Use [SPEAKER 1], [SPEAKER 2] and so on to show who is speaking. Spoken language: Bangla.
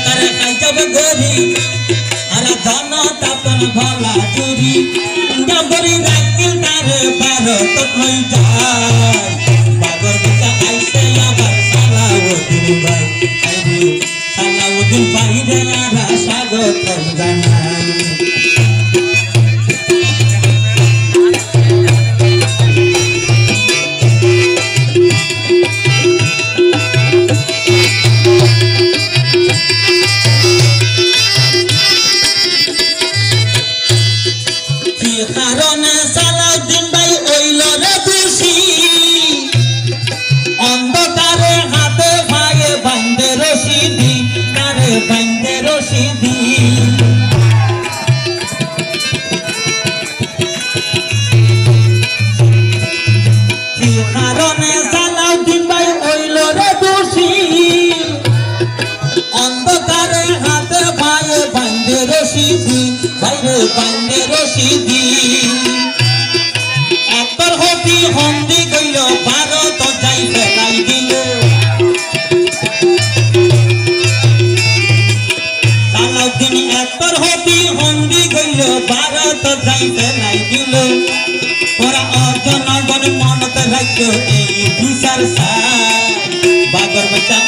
[SPEAKER 1] তারে খাই যাবে গরি আর ধন তাপন ভলা চুরি ডাবরি রাখিল তারে ভারত লই যায় বাগর বেচা আইছে আবার সালাউদ্দিন ভাই সালাউদ্দিন ভাই রে আর স্বাগত জানাই কারণে সালাউদ্দিন ভাই হইল রে খুশি অন্ধকারে হাতে ভাইয়ে বান্ধে রশিদি তারে বান্ধে রশিদি কারণে সালাউদ্দিন ভাই হইল রে খুশি অন্ধকারে হাতে ভাইয়ে বান্ধে রশিদি ভাইরে বান্ধে রশিদি একবার হবি হন্দি গইল ভারত যাই ফেলাই দিল সালাউদ্দিন একবার হবি হন্দি গইল ভারত যাই ফেলাই দিল ওরা অর্জনগণ মনত রাখল এই বিচার সার বাগর বেচা